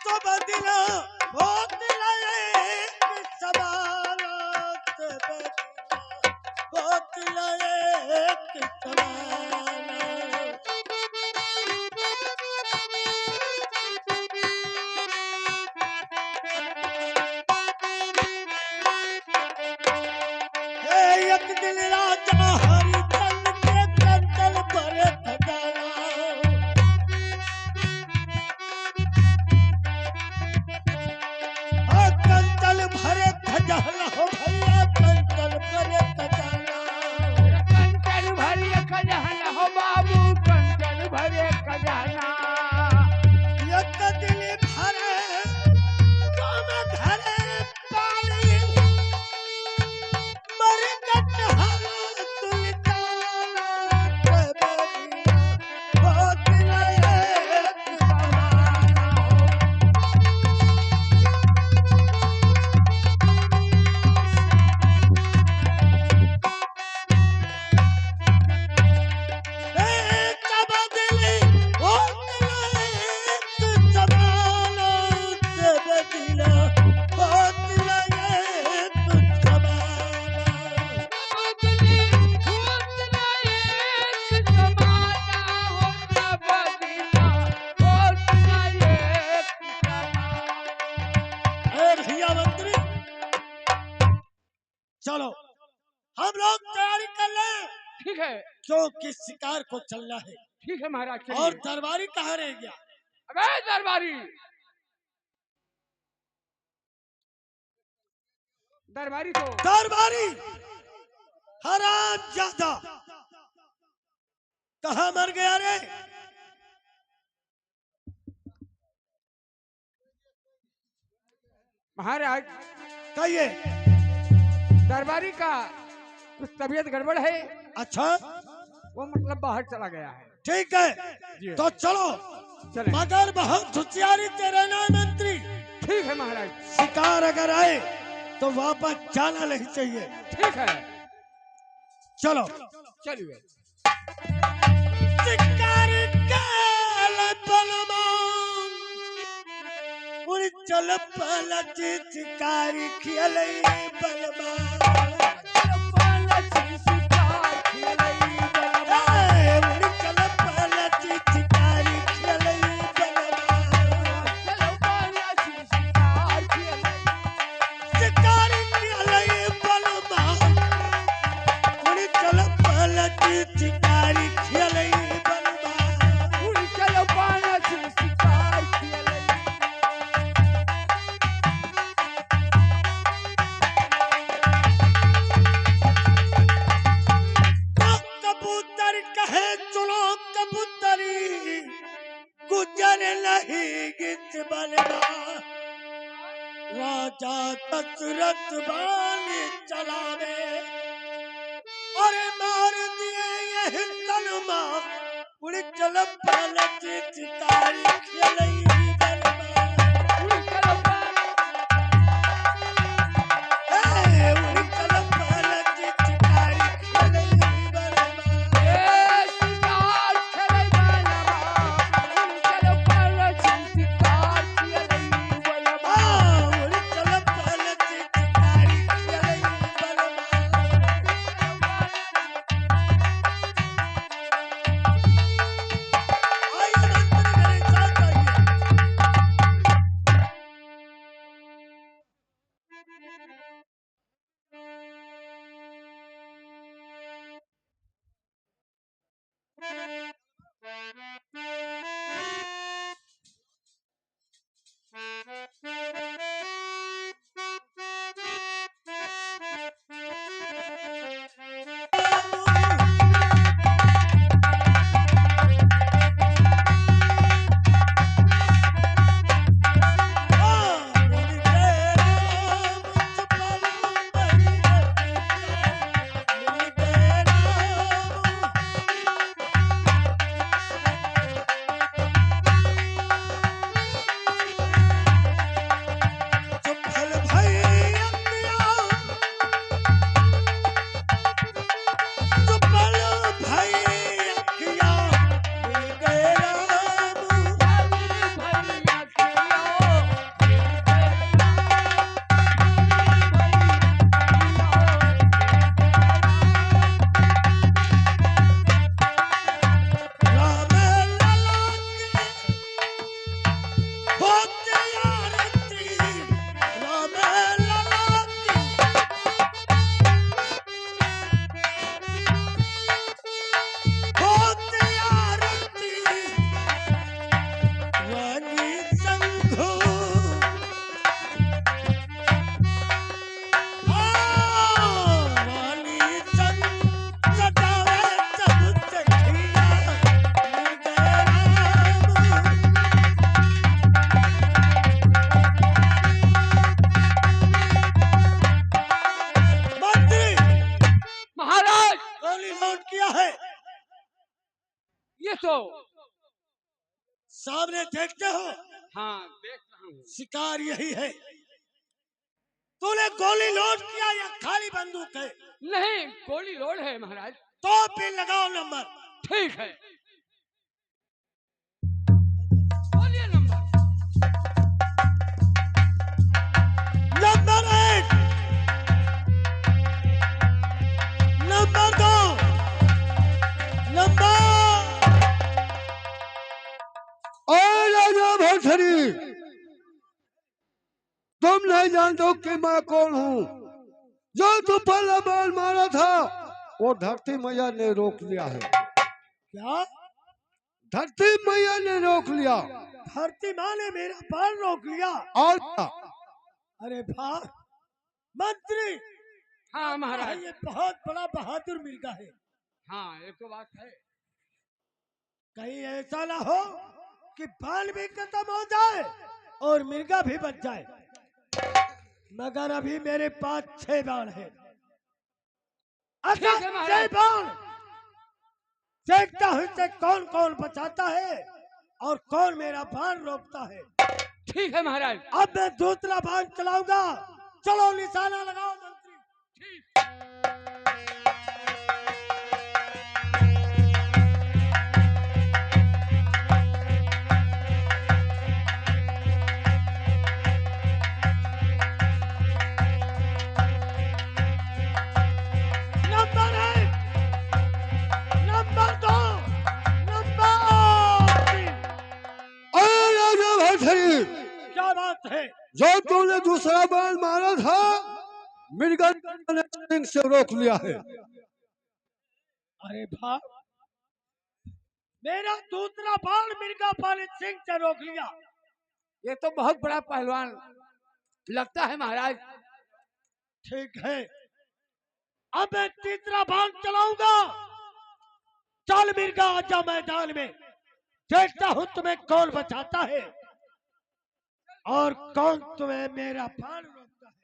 तो बदला बदला एक समानत बदला एक समानत एक दिन राजा हरिचंद के कंचन भरे खजाना कंचन भरे खजाना हो भैया कंचन भरे खजाना कंचन भरे खजाना हो बाबू कंचन भरे खजाना एक दिन भरे गाँव घरे पानी मर गट हवा सुल्ताना बहुत नए चलो हम लोग तैयारी कर लें ठीक है क्योंकि शिकार को चलना है ठीक है महाराज चलिए। और दरबारी कहाँ रह गया अबे दरबारी दरबारी तो दरबारी हराम ज्यादा कहाँ मर गया रे महाराज कहिए दरबारी का कुछ तबीयत गड़बड़ है अच्छा वो मतलब बाहर चला गया है। ठीक है जी। तो चलो चले मगर बहुत होशियारी तेरे ना मंत्री ठीक है महाराज शिकार अगर आए तो वापस जाना नहीं चाहिए ठीक है चलो चलिए शिकार काल बलमा उड़ चल पलची शिकारी खेले बलमा उड़ चल पलची शिकारी खेले शिकारी खेले बलमा उड़ चल पलची शिकारी खेले बलमा कबूतर कहे चलो कबूतरी गुजर नहीं गित बलवा राजा दशरथ बाली चलावे और मार दिए यह तलमा उड़ चल पलट शिकारी खेलई बलवा उड़ चल पलट शिकारी खेलई बलवा उड़ चल पलट शिकारी खेलई बलवा आइए मंत्री मेरे साथ आइए ये तो सामने देखते हो, हाँ देख रहा हूँ। शिकार यही है। तूने गोली लोड किया या खाली बंदूक है? नहीं, गोली लोड है महाराज। तो फिर लगाओ नंबर। ठीक है, बोलिए number. Number 1, number 2, number. Raja Bharthari, तुम नहीं जानते हो कि मैं कौन हूँ। जो तू पहला बाल मारा था वो धरती मैया ने रोक लिया है। क्या? धरती मैया ने रोक लिया। धरती माँ ने मेरा बाल रोक लिया? और अरे भा मंत्री, हाँ महाराज। ये बहुत बड़ा बहादुर मिर्गा है। हाँ ये तो बात है। कहीं ऐसा ना हो कि बाल भी खत्म हो जाए और मिर्गा भी बच जाए। मगर अभी मेरे पास 6 बाण है। अच्छा, ठीक है महाराज। 6 बाण। देखता हूँ से कौन कौन बचाता है और कौन मेरा बाण रोकता है। ठीक है महाराज। अब मैं दूसरा बाण चलाऊंगा। चलो निशाना लगाओ मंत्री। ठीक। Number 1, number 2, number 3। राजा भरथरी, क्या बात है? जो तूने दूसरा बाल मारा था मिर्गा ने सिंह से रोक लिया है। अरे भा, मेरा दूसरा बाण मिर्गा पाले सिंह से रोक लिया। ये तो बहुत बड़ा पहलवान लगता है महाराज। ठीक है, अब मैं तीसरा बाण चलाऊंगा। चल मिर्गा, आजा मैदान में। देखता हूं तुम्हें कौन बचाता है और कौन तुम्हें मेरा बाण रोकता है।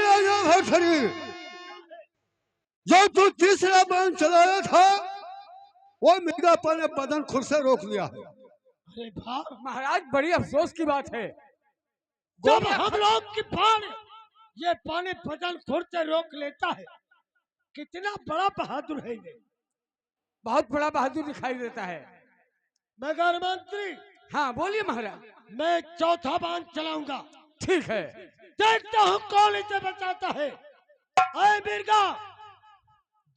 राजा भरथरी, जो तू तीसरा बाण चलाया था वो मिर्गा ने बदन खुद से रोक लिया है। अरे भा, महाराज बड़ी अफसोस की बात है। जब हम लोग की बाण ये पानी बदन खुद से रोक लेता है, कितना बड़ा बहादुर है ये। बहुत बड़ा बहादुर दिखाई देता है। मगर मंत्री, हाँ बोलिए महाराज। मैं चौथा बाण चलाऊंगा। ठीक है। देखता हूँ कौन इसे बचाता है। अरे मिर्गा,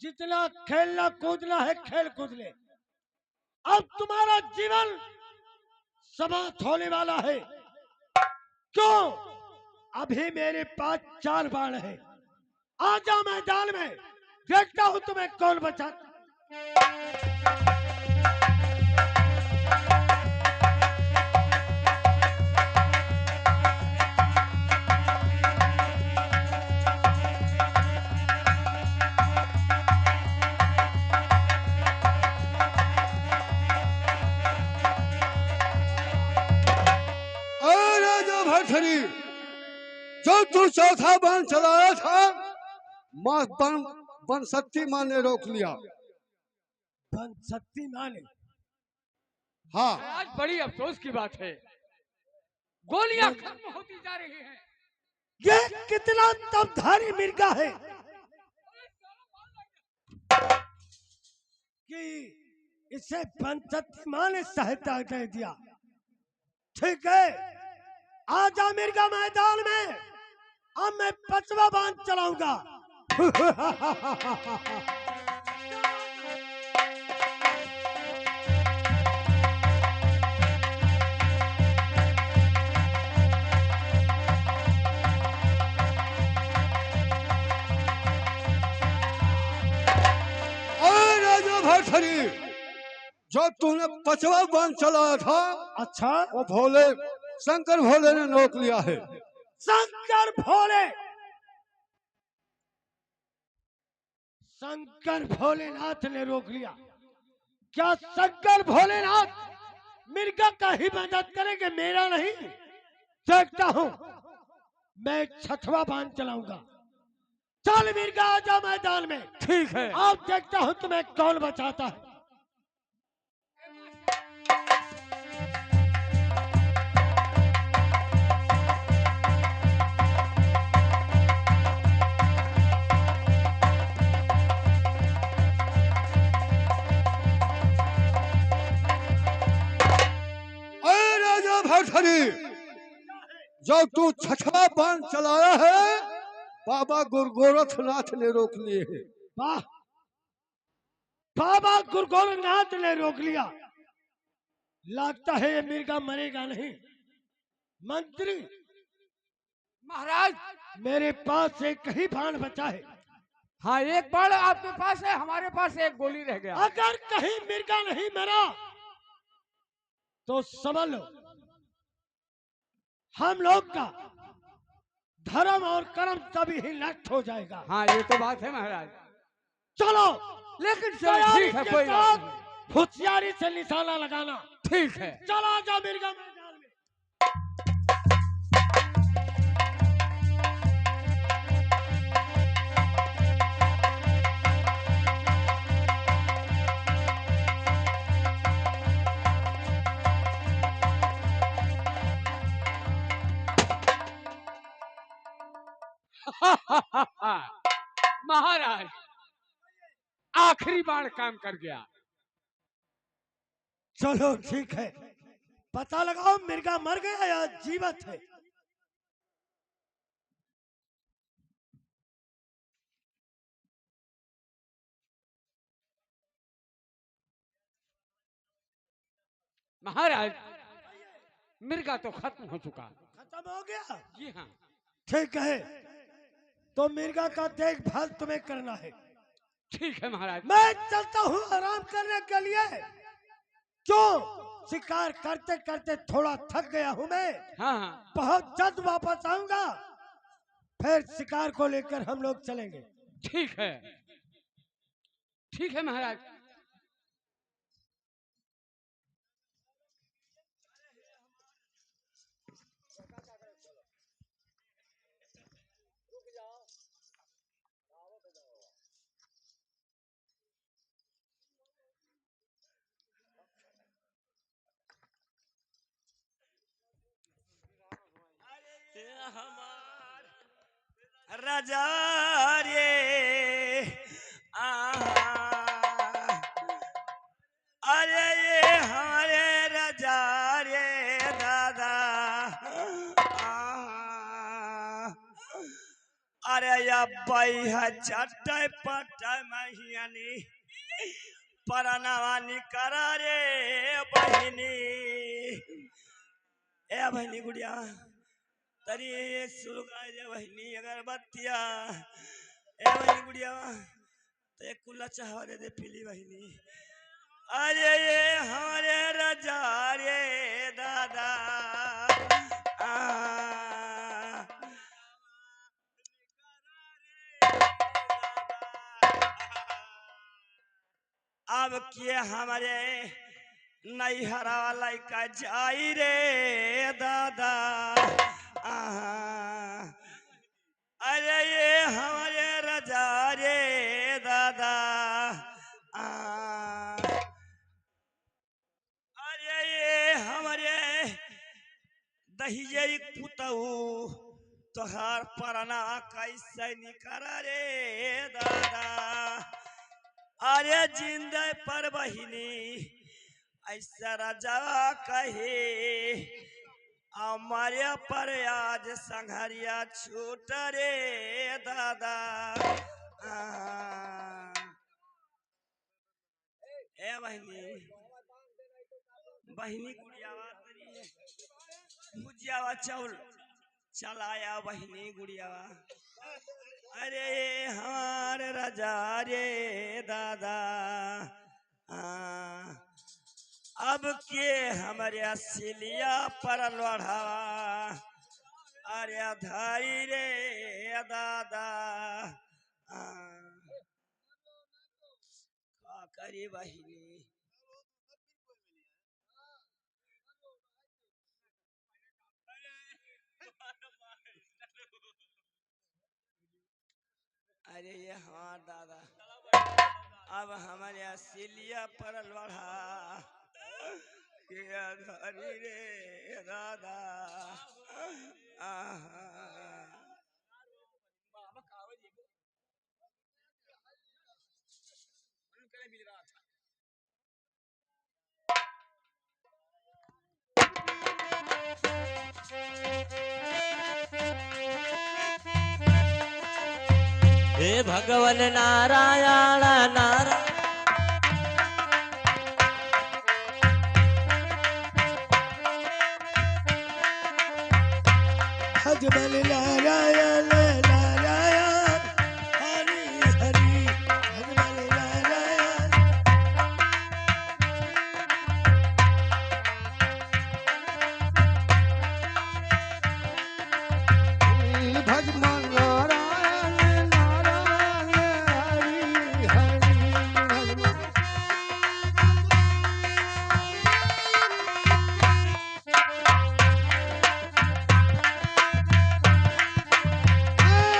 जितना खेलना कूदना है खेल कूद ले। अब तुम्हारा जीवन समाप्त होने वाला है। क्यों? अभी मेरे पास 4 बाण है। आजा मैदान में, देखता हूँ तुम्हें कौन बचाता। राजा भरथरी, जो तू चौथा बाण चलाया था मां बनशक्ति मां ने रोक लिया। बनशक्ति माने? हाँ, आज बड़ी अफसोस की बात है। गोलियां खत्म होती जा रही हैं। ये कितना तबधारी मिर्गा है कि इसे पंचती मां ने सहायता दे दिया। ठीक है, आजा मिर्गा मैदान में। अब मैं 5वां बाण चलाऊंगा। राजा भरथरी, जो तूने 5वां बाण चलाया था अच्छा, वो भोले शंकर भोले ने रोक लिया है। शंकर भोले शंकर भोलेनाथ ने रोक लिया। क्या शंकर भोलेनाथ मिर्गा का ही मदद करेंगे, मेरा नहीं? देखता हूं, मैं छठवा बांध चलाऊंगा। चल मिर्गा, आजा मैदान में। ठीक है। अब देखता हूं तुम्हें कौन बचाता है। अरे राजा भरथरी, जब तू छठा बाण चलाया है, बाबा गुरु गोरखनाथ ने रोक लिए है। वाह, बाबा गुरु गोरखनाथ ने रोक लिया। लगता है ये मिर्गा मरेगा नहीं। मंत्री, महाराज। मेरे पास एक ही बाण बचा है। हाँ, एक बाण आपके पास है, हमारे पास एक गोली रह गया। अगर कहीं मिर्गा नहीं मरा तो समझ लो हम लोग का धर्म और कर्म तभी ही नष्ट हो जाएगा। हाँ, ये तो बात है महाराज। चलो, लेकिन चलो, तैयारी ठीक है, के कोई बात साथ नहीं। होशियारी से निशाना लगाना। ठीक है। चला जा मिर्गा मैदान में। महाराज, आखिरी बाण काम कर गया। चलो ठीक है, पता लगाओ मिर्गा मर गया या जीवित है। महाराज, मिर्गा तो खत्म हो चुका। खत्म हो गया? जी हाँ। ठीक है, तो मिर्गा का देखभाल तुम्हें करना है। ठीक है महाराज। मैं चलता हूँ आराम करने के लिए। क्यों? शिकार करते करते थोड़ा थक गया हूँ मैं। हाँ हाँ, बहुत जल्द वापस आऊंगा, फिर शिकार को लेकर हम लोग चलेंगे। ठीक है। ठीक है महाराज। राजा रे अरे ये हमारे राजा रे दादा अरे या बाई है चट्टे पट्टे महियानी परनावानी करा रे बहिनी ए बहिनी गुड़िया तरी शुरू कर बहिनी अगरबत्तिया ए बहिनी गुड़िया ते कुल्ला चाहवा दे दे पीली बहिनी अरे ये हमारे राजा रे दादा अब के हमारे नैहरा लैका जाई रे दादा अरे ये हमारे राजा रे दादा अरे ये हमारे दहिजे पुतऊ तोहार परना कैसे निकरा रे दादा अरे जिंदे पर बहिनी ऐसा राजा कहे हमारे पर आज संघरिया छूट रे दादा ए बहिनी बहिनी गुड़ियावा भुजियावा चाउल चलाया बहिनी गुड़ियावा अरे हमारे राजा रे दादा अब के हमारे सिलिया पर लोढ़ावा अरे धारी रे दादा अरे बहिनी अरे ये हाँ दादा अब हमारे यहाँ सिलिया परल बढ़ा के धरी रे दादा आहा हे भगवन नारायण नारायण भजबल नारायण नारायण हरि हरि भजबल नारायण भगवान नारायण नारायण हरि हरि भगवान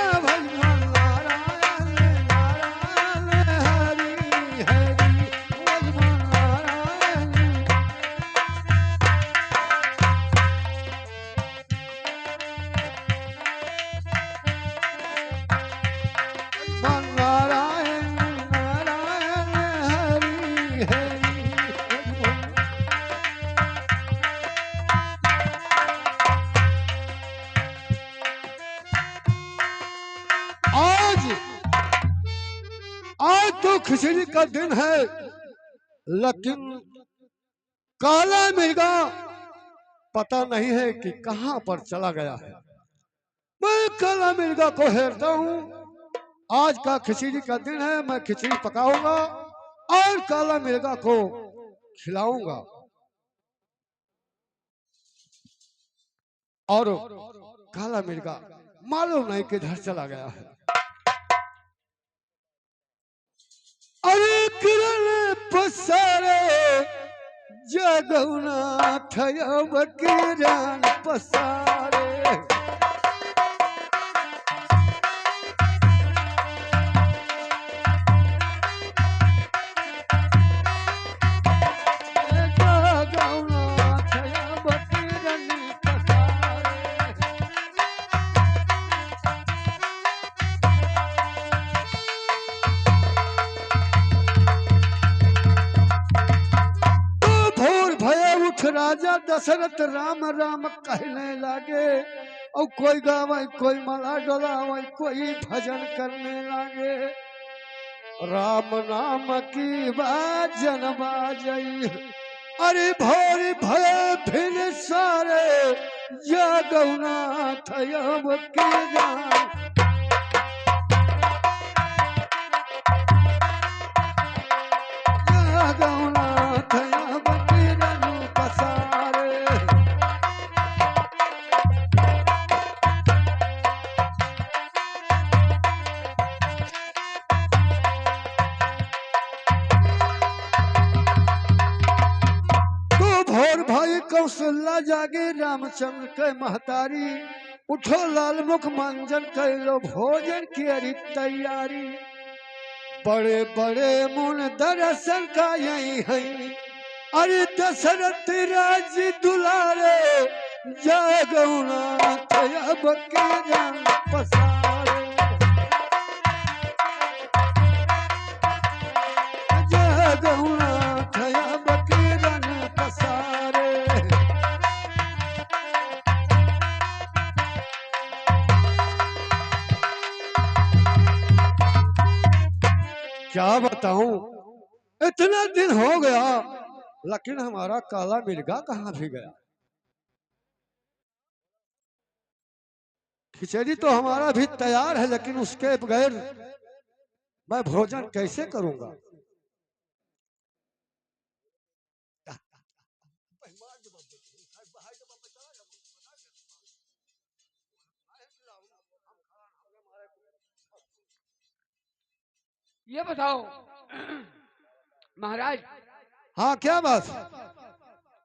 भगवान नारायण नारायण हरि हरि भगवान नारायण नारायण नारायण हरि हरि आज आज तो खिचड़ी का दिन है, लेकिन काला मिर्गा पता नहीं है कि कहां पर चला गया है। मैं काला मिर्गा को हेरता हूँ। आज का खिचड़ी का दिन है, मैं खिचड़ी पकाऊंगा और काला मिर्गा को खिलाऊंगा। और काला मिर्गा मालूम नहीं किधर चला गया है। अरे किरण पसारे जगौना थयब किरण पसारे जगौना थयब किरण पसारे भोर भय उठ राजा दशरथ राम राम कहने लागे। और कोई गावे कोई माला डोलावे कोई भजन करने लागे। राम नाम की बाजन बाजई। अरे भोर भय फिर सारे जगौना थयब की जान जगौना थयब किरण पसारे। तो भोर भाई कौशल्या जागे रामचंद्र के महतारी। उठो लाल मुख मंजन कर लो भोजन की अरी तैयारी। बड़े बड़े मुन दर्शन का यही है। अरे दशरथ राज दुलारे जगौना थयब किरण पसारे। जगौना थयब किरण पसारे। क्या बताऊं, इतना दिन हो गया लेकिन हमारा काला मिर्गा कहाँ भी गया। खिचड़ी तो हमारा भी तैयार है, लेकिन उसके बगैर मैं भोजन कैसे करूंगा। ये बताओ महाराज हाँ क्या बात?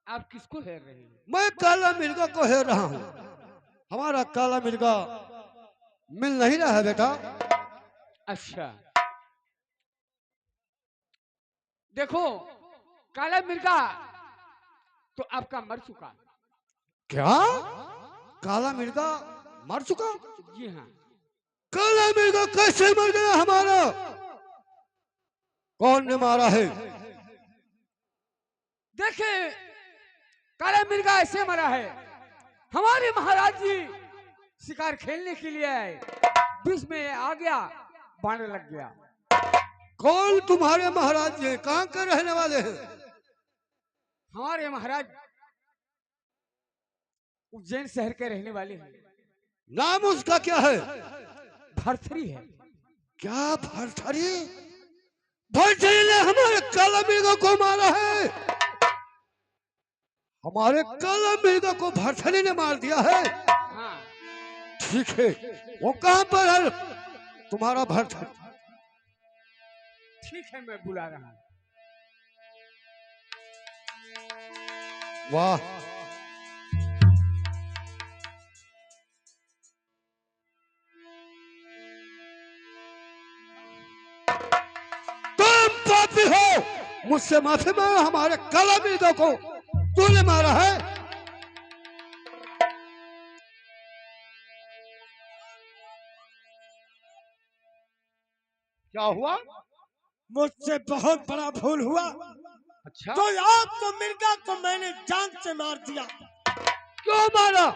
आप किसको हेर रहे हैं? मैं काला मिर्गा को हेर रहा हूँ। हमारा काला मिर्गा मिल नहीं रहा है बेटा। अच्छा, देखो काला मिर्गा तो आपका मर चुका। क्या? काला मिर्गा मर चुका? जी हाँ। काला मिर्गा कैसे मर गया हमारा? कौन ने मारा है? देखे काला मिर्गा ऐसे मरा है, हमारे महाराज जी शिकार खेलने के लिए आए, बीच में आ गया, बाण लग गया। कौन तुम्हारे महाराज जी? कहाँ के रहने वाले हैं? हमारे महाराज उज्जैन शहर के रहने वाले हैं। नाम उसका क्या है? भरथरी है। क्या भरथरी? भरथरी ने हमारे काला मिर्गा को मारा है। हमारे काला मिर्गा को भरथरी ने मार दिया है। हाँ। ठीक है, वो कहाँ पर है तुम्हारा भरथरी? ठीक है, मैं बुला रहा हूँ। वाह, तुम पापी हो, मुझसे माफी मांगो। हमारे काला मिर्गा को तूने मारा है। क्या हुआ? मुझसे बहुत बड़ा भूल हुआ। अच्छा, तो आपको मिर्गा को मैंने जान से मार दिया। क्यों मारा?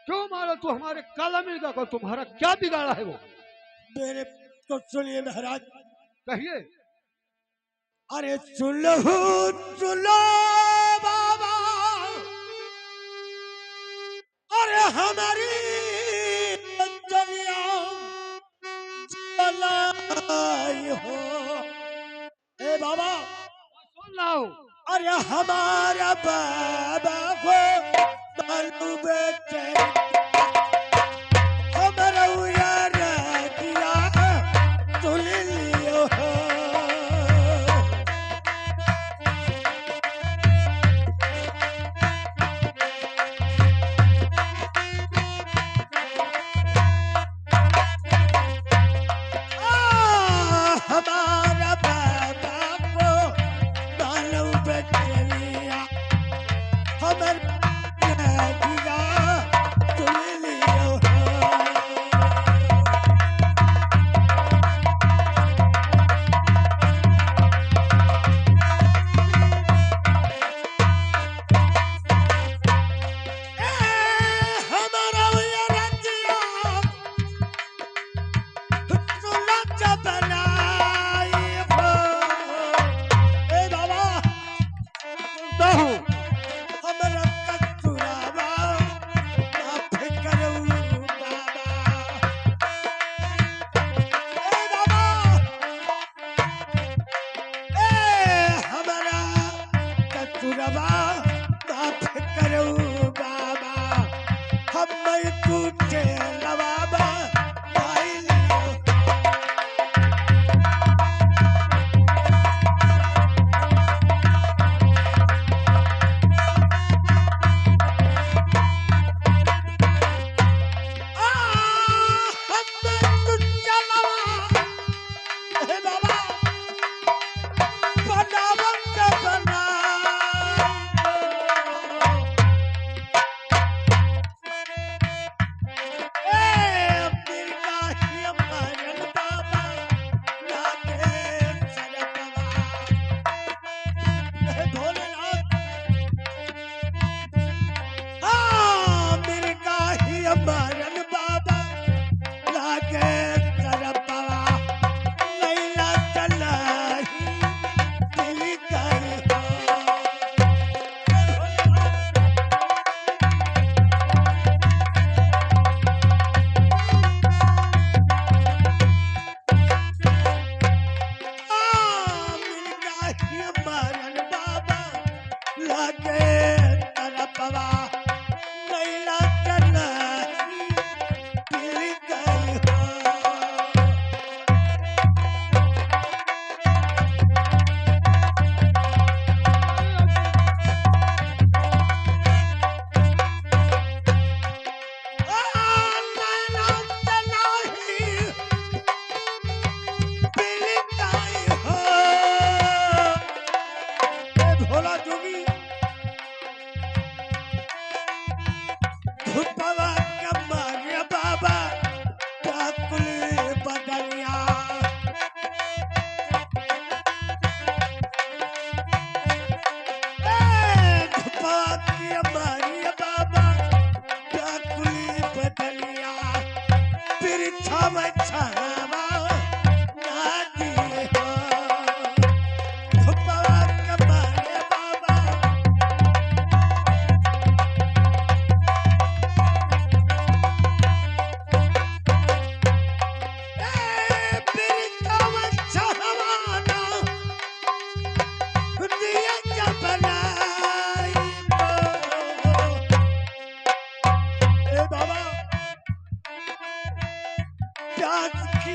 क्यों मारा तू हमारे काला मिर्गा को? तुम्हारा क्या बिगाड़ा है वो? मेरे को सुनिए महाराज। कहिए। अरे सुनो सुनो बाबा, अरे हमारी दुनिया जलाई हो। ए बाबा सुन रहा हूँ। अरे हमारा बाबा को मालूम बेटे हमारा उयार किया सुन लियो हो। हमारा बाबा को मालूम बेटे हमारा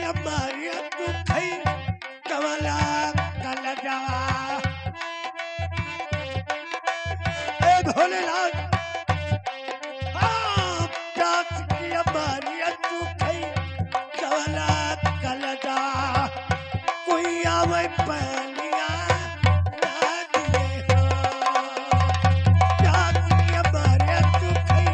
हमारी दुखई कमला कलजवा ए भोलेनाथ हाँ, प्यास की हमारी दुखई कमला कलजवा कोई आवे पानिया ना दिए हो प्यास की हमारी दुखई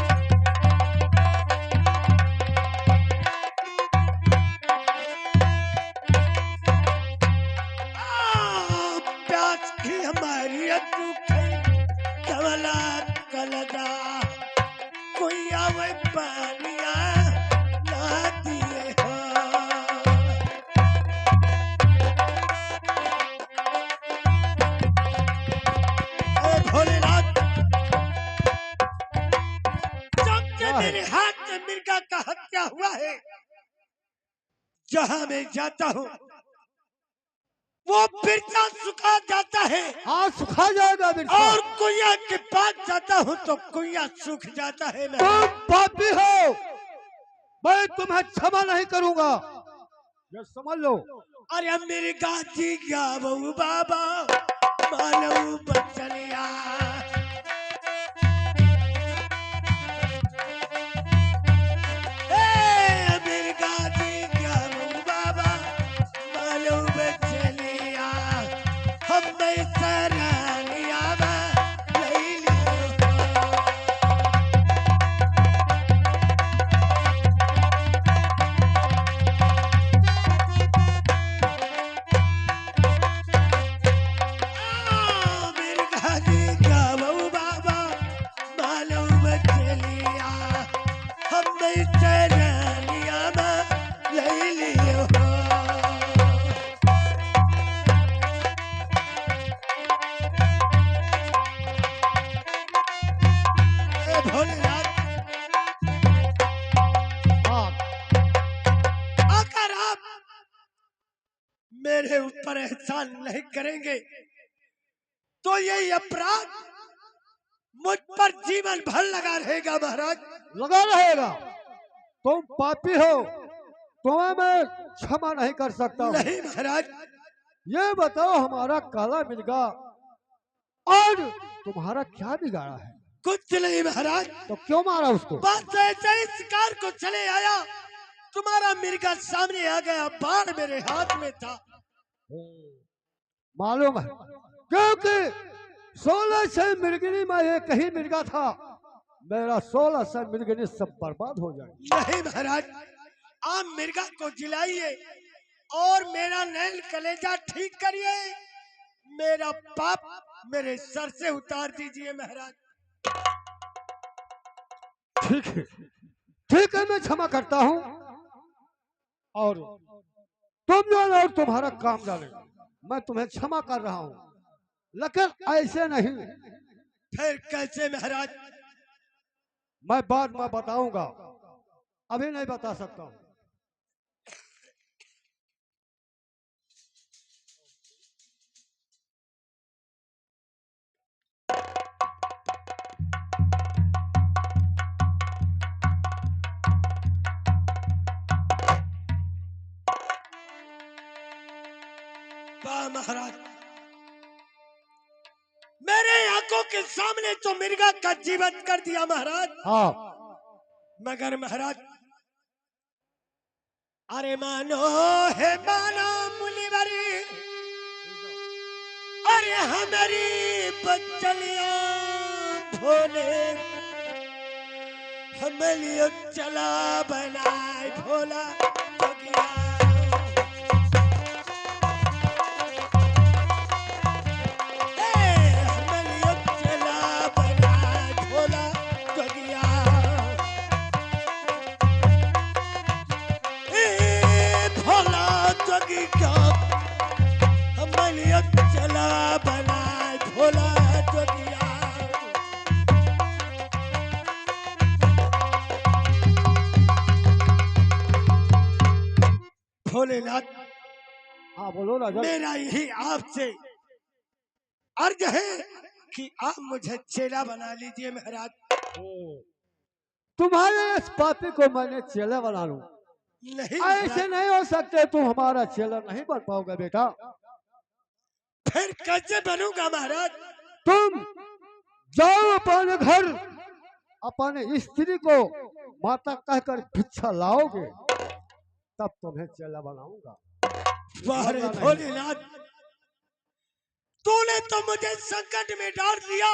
प्यास की हमारी दुखई कमला कलदा कोई आवे पानिया ना दिए हो ओ भोलेनाथ जब से मेरे हाथ में मिर्गा का हत्या हुआ है जहां मैं जाता हूँ वो बिरसा सुखा जाता है हाँ सुखा जाएगा बिरसा। और कुइया के पास जाता हूँ तो कुइया सूख जाता है तुम पापी हो, मैं तुम्हें क्षमा नहीं करूंगा, ये समझ लो। अरे मेरे गाजी गया बहू बाबा मानव बचलिया मेरे गाजी गया बहू बाबा मानव बचलिया हम सरानिया ले लियो मेरे गाजी गया बहू बाबा मानव बचलिया हम सरानिया ले लियो भोलेनाथ हाँ अगर आप मेरे ऊपर एहसान नहीं करेंगे तो ये अपराध मुझ पर जीवन भर लगा रहेगा महाराज लगा रहेगा। तुम पापी हो, तुम्हें मैं क्षमा नहीं कर सकता हूँ। नहीं महाराज ये बताओ हमारा काला मिर्गा और तुम्हारा क्या बिगाड़ा है? कुछ नहीं महाराज तो क्यों मारा उसको? बस ऐसे ही शिकार को चले आया तुम्हारा मिर्गा सामने आ गया बाण मेरे हाथ में था मालूम है क्योंकि 16 से मिर्गिनी में एक ही मिर्गा था, मेरा 16 से मिर्गिनी सब बर्बाद हो जाए। नहीं महाराज आप मिर्गा को जिलाइए और मेरा नैल कलेजा ठीक करिए मेरा पाप मेरे सर से उतार दीजिए महाराज ठीक है, ठीक है, मैं क्षमा करता हूँ और तुम जानो और तुम्हारा काम जाने, मैं तुम्हें क्षमा कर रहा हूँ, लेकिन ऐसे नहीं। फिर कैसे महाराज मैं बाद में बताऊंगा, अभी नहीं बता सकता हूँ। वाह महाराज मेरे आंखों के सामने तो मिर्गा का जीवन कर दिया महाराज हाँ मगर महाराज अरे मानो है मानो मुनिवरी अरे हमारी बच्चलिया भोले हमें चला बनाए भोला जोगिया। चला बनाए भोला जोगिया भोलेनाथ हाँ बोलो ना जल्दी। मेरा यही आपसे अर्ज है कि आप मुझे चेला बना लीजिए महाराज। तुम्हारे इस पापी को मैंने चेला बना लूं, नहीं ऐसे महाराज, नहीं हो सकते, तुम हमारा चेला नहीं बन पाओगे बेटा। फिर कैसे बनूंगा महाराज? तुम जाओ अपने घर, अपने स्त्री को माता कहकर भिक्षा लाओगे, तब तुम्हें चेला बनाऊंगा। वाह रे वरना नहीं। भोलेनाथ, तूने तो मुझे संकट में डाल दिया।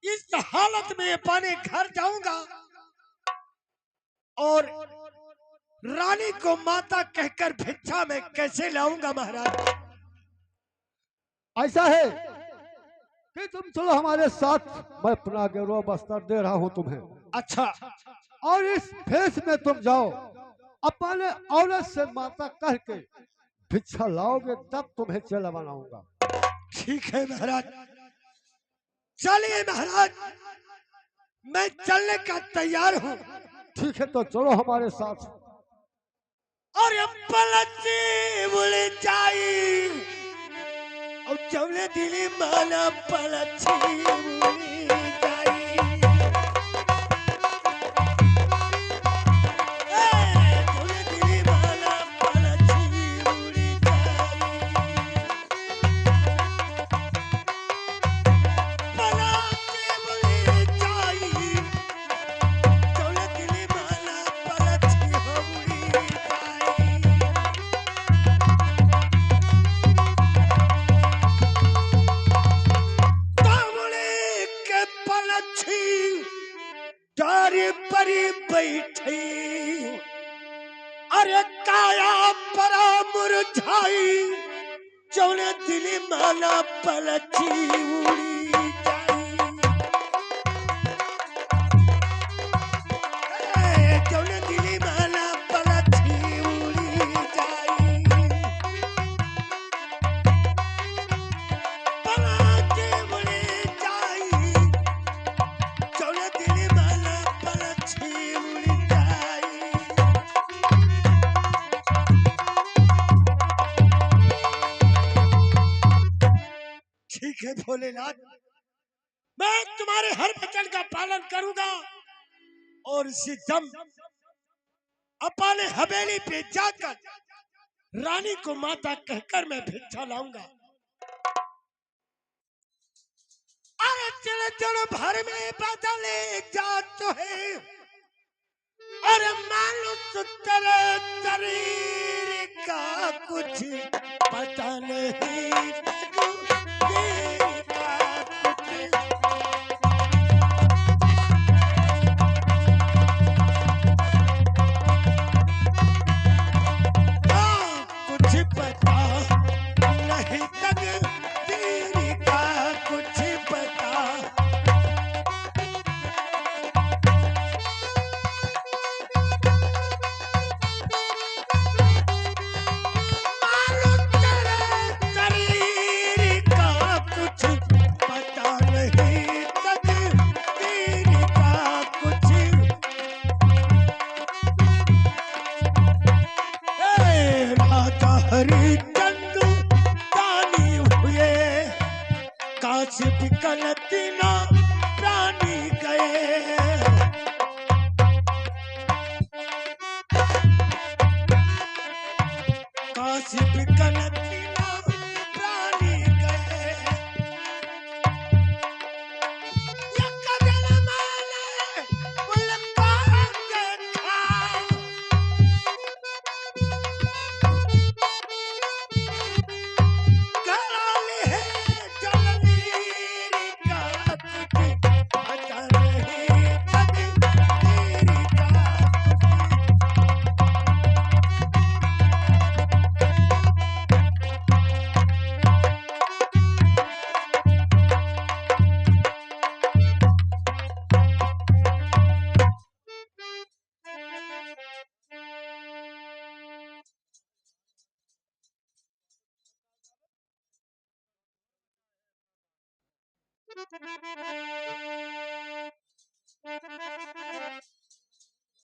इस हालत में अपने घर जाऊंगा और रानी को माता कहकर भिक्षा में कैसे लाऊंगा महाराज? ऐसा है कि तुम चलो हमारे साथ, मैं अपना गेरुआ बस्तर दे रहा हूं तुम्हें, अच्छा, और इस भेष में तुम जाओ, अपने औरत से माता कह के भिक्षा लाओगे, तब तुम्हें चेला बनाऊंगा। ठीक है महाराज, चलिए महाराज, मैं चलने का तैयार हूँ। ठीक है, तो चलो हमारे साथ। और अब पलची बोले जाई और चवले दिली माना पलची बोले जाई। चवले दिली माना पलची बोले जाई। पलची बोले जाई, चवले दिली माना पलची बोले जाई। तावड़े के पलछी डारे परी बैठी, अरे काया परा मुरझाई, चौने दिली माला पलछी उड़ी जाई। चौने दिली माला पलछी उड़ी जाई। पलछी उड़ी जाई, चौने दिली माला पलछी उड़ी जाई। ठीक है भोलेनाथ, मैं तुम्हारे हर वचन का पालन करूंगा और इसी दम अपने हवेली पे जाकर रानी को माता कहकर मैं भिक्षा लाऊंगा। अरे चल चल भर में बदले जात है, अरे मानो तेरे शरीर का कुछ पता नहीं, शरीर का कुछ कुछ पता नहीं, तक तेरी का कुछ पता। मानो तेरे शरीर का कुछ पता नहीं, तक तेरी का कुछ। राजा हरिचंद्र दानी हुए, काशी बिकल तीना प्राणी गए। काशी बिकल तीना प्राणी गए। एक दिन मैंने उल्का देखा, कराली है जलनीर का कुछ पता नहीं, तक तेरी का कुछ।